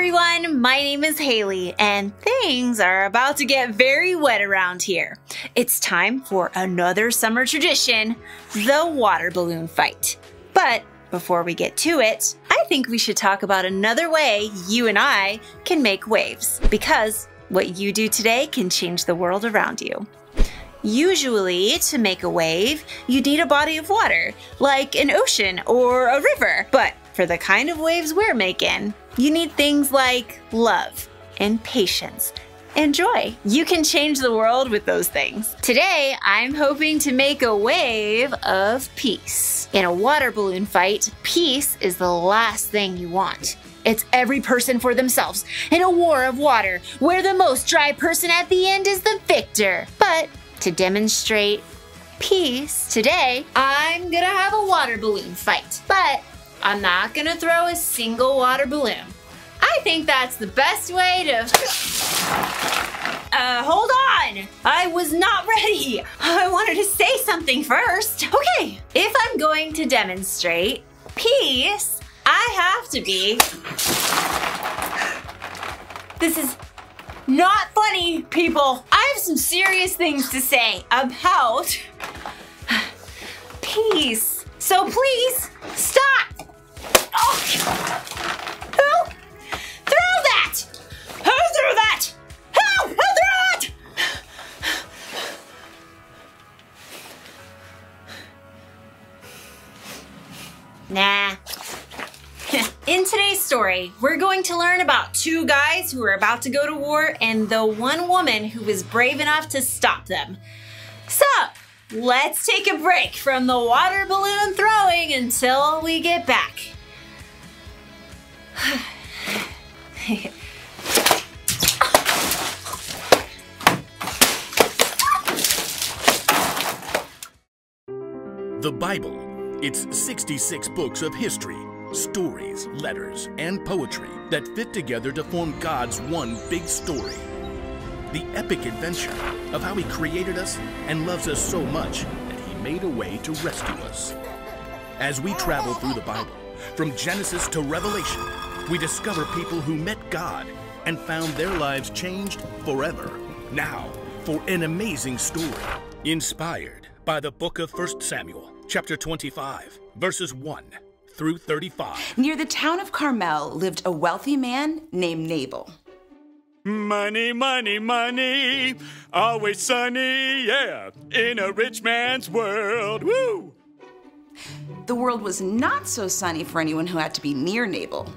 everyone, my name is Haley, and things are about to get very wet around here. It's time for another summer tradition, the water balloon fight. But before we get to it, I think we should talk about another way you and I can make waves, because what you do today can change the world around you. Usually, to make a wave, you need a body of water, like an ocean or a river. But for the kind of waves we're making, you need things like love and patience and joy. You can change the world with those things. Today, I'm hoping to make a wave of peace. In a water balloon fight, peace is the last thing you want. It's every person for themselves in a war of water, where the most dry person at the end is the victor. But to demonstrate peace today, I'm gonna have a water balloon fight. But I'm not gonna throw a single water balloon. I think that's the best way to... hold on! I was not ready! I wanted to say something first. Okay, if I'm going to demonstrate peace, I have to be... This is not funny, people. I have some serious things to say about peace. So please, stop! Oh. Who threw that? Who threw that? Who threw it? Nah. In today's story, we're going to learn about two guys who are about to go to war and the one woman who was brave enough to stop them. So, let's take a break from the water balloon throwing until we get back. The Bible. It's 66 books of history, stories, letters, and poetry that fit together to form God's one big story. The epic adventure of how He created us and loves us so much that He made a way to rescue us. As we travel through the Bible, from Genesis to Revelation, we discover people who met God and found their lives changed forever. Now, for an amazing story, inspired by the book of 1 Samuel, chapter 25, verses 1 through 35. Near the town of Carmel lived a wealthy man named Nabal. Money, money, money, always sunny, yeah, in a rich man's world, woo! The world was not so sunny for anyone who had to be near Nabal,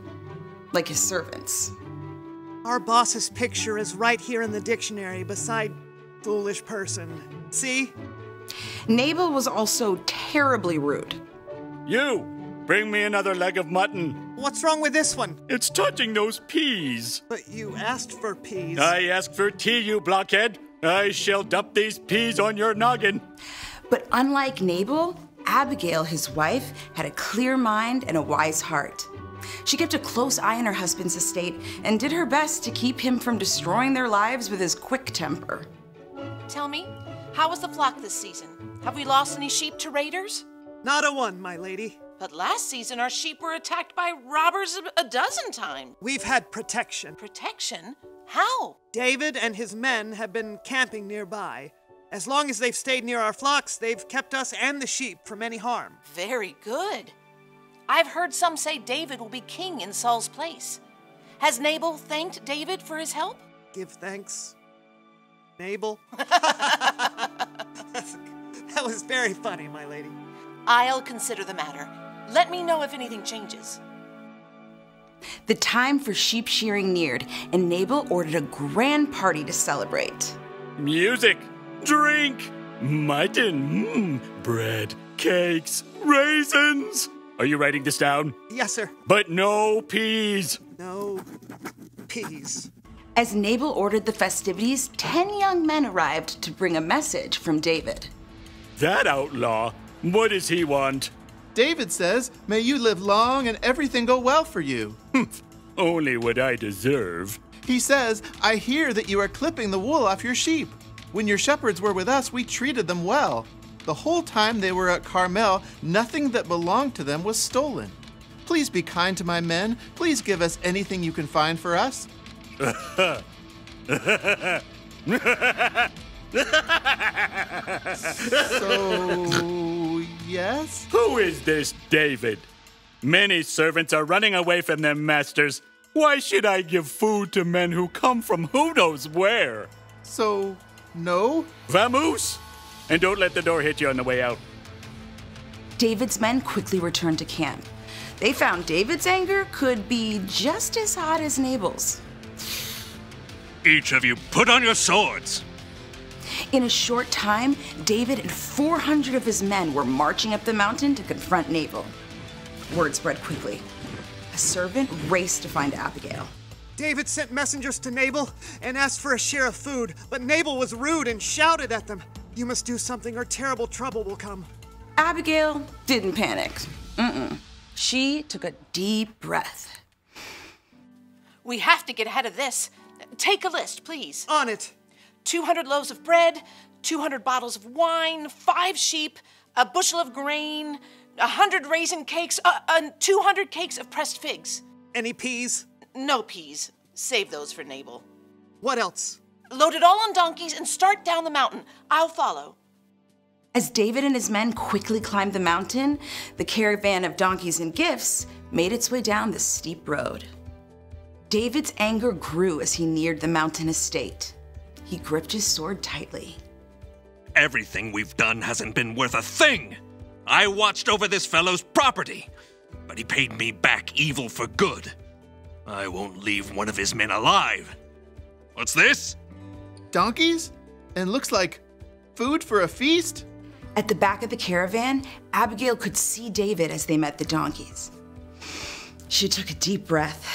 like his servants. Our boss's picture is right here in the dictionary beside foolish person. See? Nabal was also terribly rude. You, bring me another leg of mutton. What's wrong with this one? It's touching those peas. But you asked for peas. I asked for tea, you blockhead. I shall dump these peas on your noggin. But unlike Nabal, Abigail, his wife, had a clear mind and a wise heart. She kept a close eye on her husband's estate and did her best to keep him from destroying their lives with his quick temper. Tell me, how was the flock this season? Have we lost any sheep to raiders? Not a one, my lady. But last season our sheep were attacked by robbers a dozen times. We've had protection. Protection? How? David and his men have been camping nearby. As long as they've stayed near our flocks, they've kept us and the sheep from any harm. Very good. I've heard some say David will be king in Saul's place. Has Nabal thanked David for his help? Give thanks, Nabal. That was very funny, my lady. I'll consider the matter. Let me know if anything changes. The time for sheep shearing neared, and Nabal ordered a grand party to celebrate. Music, drink, mutton, bread, cakes, raisins. Are you writing this down? Yes, sir. But no peas. No peas. As Nabal ordered the festivities, 10 young men arrived to bring a message from David. That outlaw, what does he want? David says, "May you live long and everything go well for you." Only what I deserve. He says, "I hear that you are clipping the wool off your sheep. When your shepherds were with us, we treated them well. The whole time they were at Carmel, nothing that belonged to them was stolen. Please be kind to my men. Please give us anything you can find for us. So, yes? Who is this David? Many servants are running away from their masters. Why should I give food to men who come from who knows where? So, no? Vamoose! And don't let the door hit you on the way out. David's men quickly returned to camp. They found David's anger could be just as hot as Nabal's. Each of you put on your swords. In a short time, David and 400 of his men were marching up the mountain to confront Nabal. Word spread quickly. A servant raced to find Abigail. David sent messengers to Nabal and asked for a share of food, but Nabal was rude and shouted at them. You must do something or terrible trouble will come. Abigail didn't panic. She took a deep breath. We have to get ahead of this. Take a list, please. On it. 200 loaves of bread, 200 bottles of wine, 5 sheep, a bushel of grain, 100 raisin cakes, 200 cakes of pressed figs. Any peas? No peas. Save those for Nabal. What else? Load it all on donkeys and start down the mountain. I'll follow. As David and his men quickly climbed the mountain, the caravan of donkeys and gifts made its way down the steep road. David's anger grew as he neared the mountain estate. He gripped his sword tightly. Everything we've done hasn't been worth a thing. I watched over this fellow's property, but he paid me back evil for good. I won't leave one of his men alive. What's this? Donkeys? And looks like food for a feast? At the back of the caravan, Abigail could see David as they met the donkeys. She took a deep breath,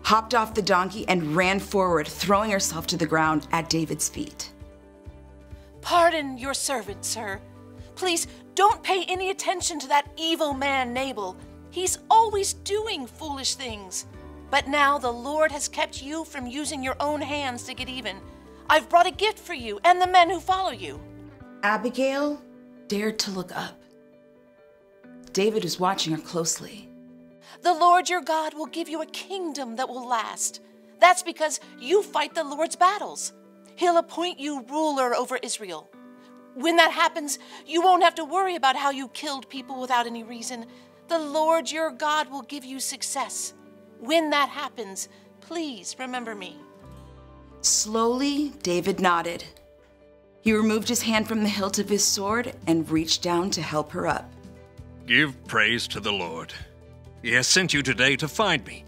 hopped off the donkey, and ran forward, throwing herself to the ground at David's feet. Pardon your servant, sir. Please don't pay any attention to that evil man, Nabal. He's always doing foolish things. But now the Lord has kept you from using your own hands to get even. I've brought a gift for you and the men who follow you. Abigail dared to look up. David was watching her closely. The Lord your God will give you a kingdom that will last. That's because you fight the Lord's battles. He'll appoint you ruler over Israel. When that happens, you won't have to worry about how you killed people without any reason. The Lord your God will give you success. When that happens, please remember me. Slowly, David nodded. He removed his hand from the hilt of his sword and reached down to help her up. Give praise to the Lord. He has sent you today to find me.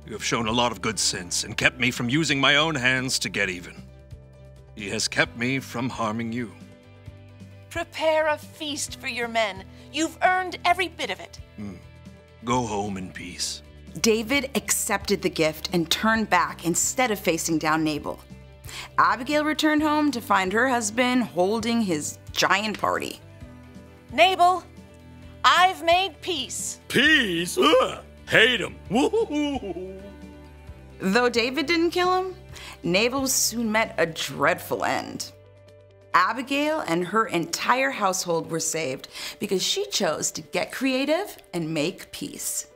You have shown a lot of good sense and kept me from using my own hands to get even. He has kept me from harming you. Prepare a feast for your men. You've earned every bit of it. Go home in peace. David accepted the gift and turned back instead of facing down Nabal. Abigail returned home to find her husband holding his giant party. Nabal, I've made peace. Peace? Ugh, hate him. Woo-hoo-hoo. Though David didn't kill him, Nabal soon met a dreadful end. Abigail and her entire household were saved because she chose to get creative and make peace.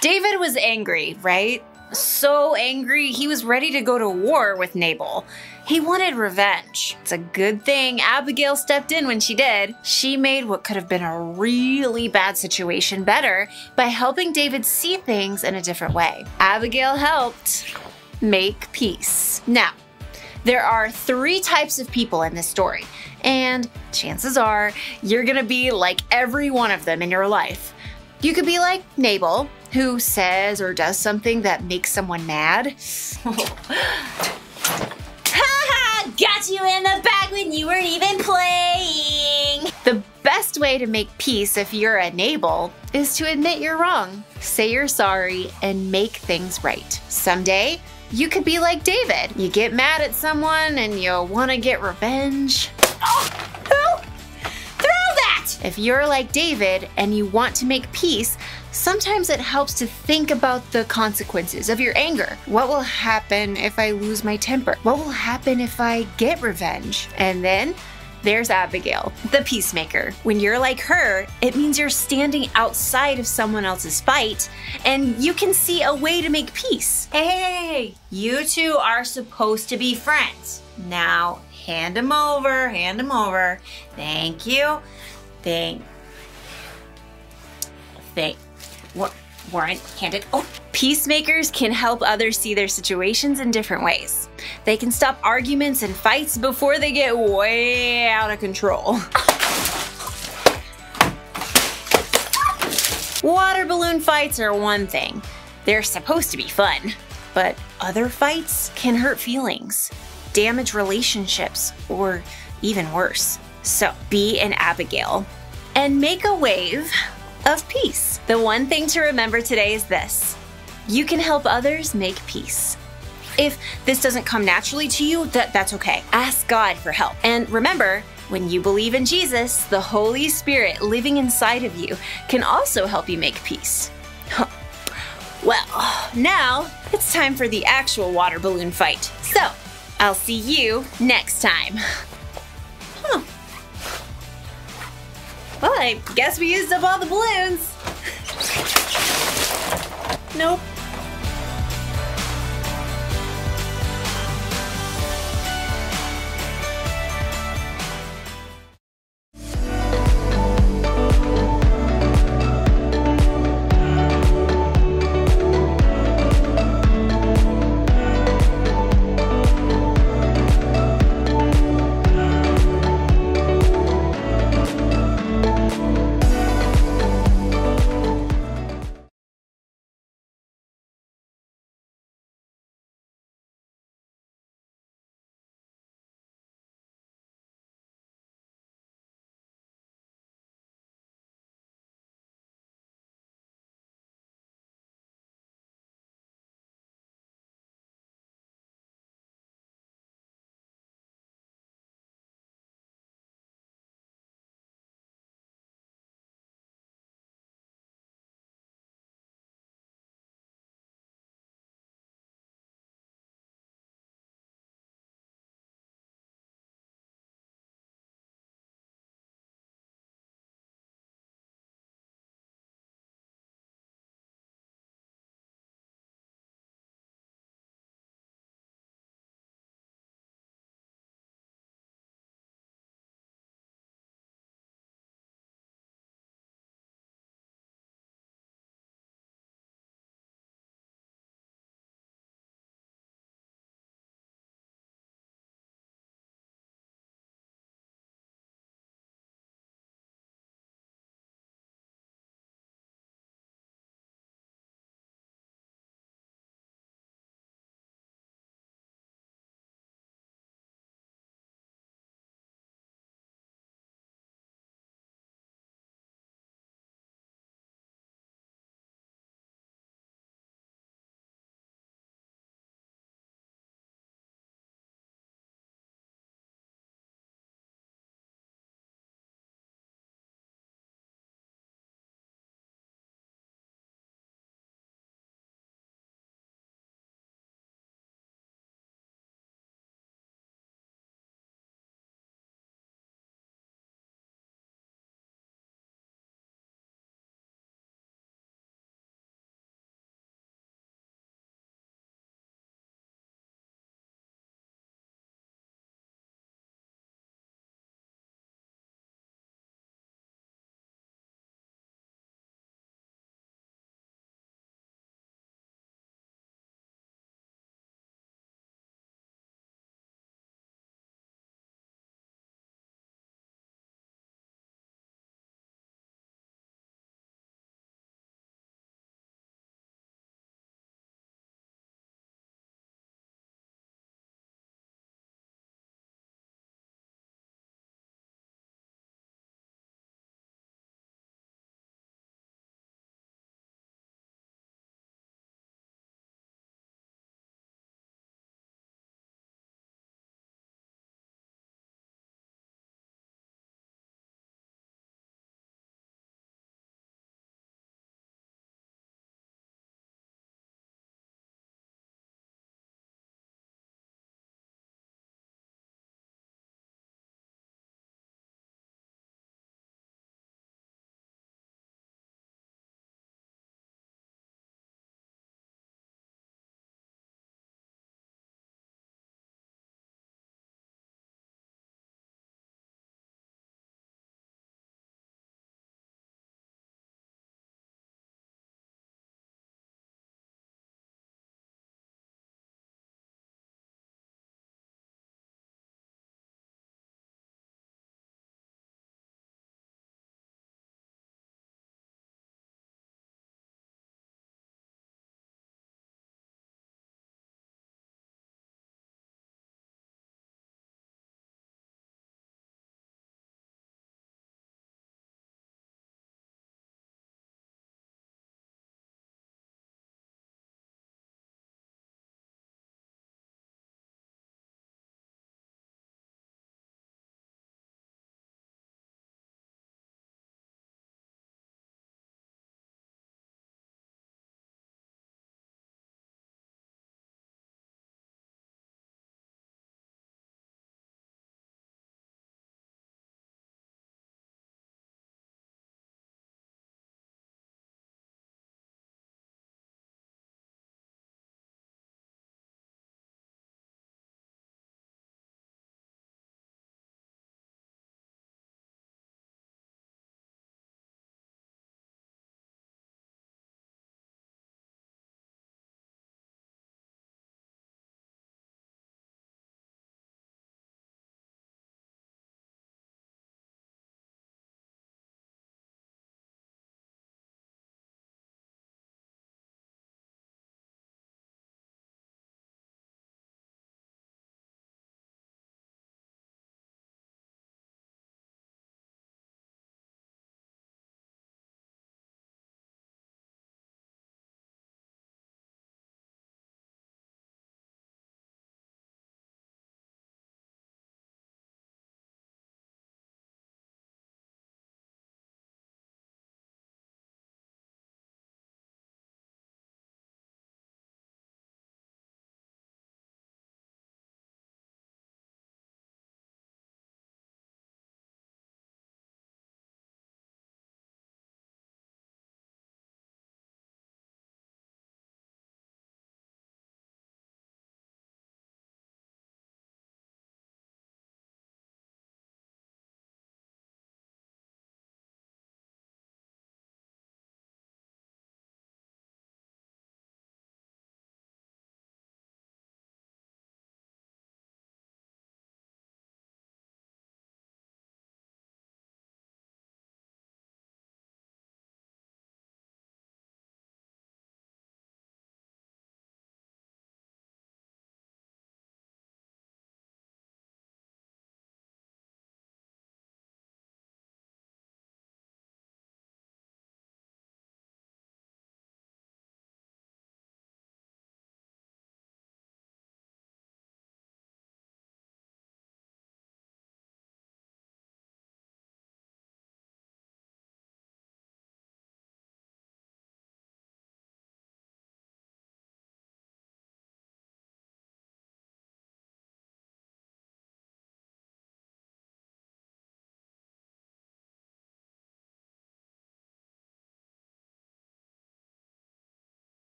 David was angry, right? So angry, he was ready to go to war with Nabal. He wanted revenge. It's a good thing Abigail stepped in when she did. She made what could have been a really bad situation better by helping David see things in a different way. Abigail helped make peace. Now, there are 3 types of people in this story, and chances are you're gonna be like every one of them in your life. You could be like Nabal, who says or does something that makes someone mad. Ha! Got you in the bag when you weren't even playing! The best way to make peace if you're a Nabal is to admit you're wrong, say you're sorry, and make things right. Someday, you could be like David. You get mad at someone and you want to get revenge. Oh! Throw that! If you're like David and you want to make peace, sometimes it helps to think about the consequences of your anger. What will happen if I lose my temper? What will happen if I get revenge? And then there's Abigail, the peacemaker. When you're like her, it means you're standing outside of someone else's fight and you can see a way to make peace. Hey, you two are supposed to be friends. Now, hand them over, hand them over. Thank you. Warren, hand it. Oh. Peacemakers can help others see their situations in different ways. They can stop arguments and fights before they get way out of control. Water balloon fights are one thing. They're supposed to be fun. But other fights can hurt feelings, damage relationships, or even worse. So be an Abigail and make a wave of peace. The one thing to remember today is this: you can help others make peace. If this doesn't come naturally to you, that's okay. Ask God for help. And remember, when you believe in Jesus, the Holy Spirit living inside of you can also help you make peace. Well, now it's time for the actual water balloon fight. So, I'll see you next time. Well, I guess we used up all the balloons. Nope.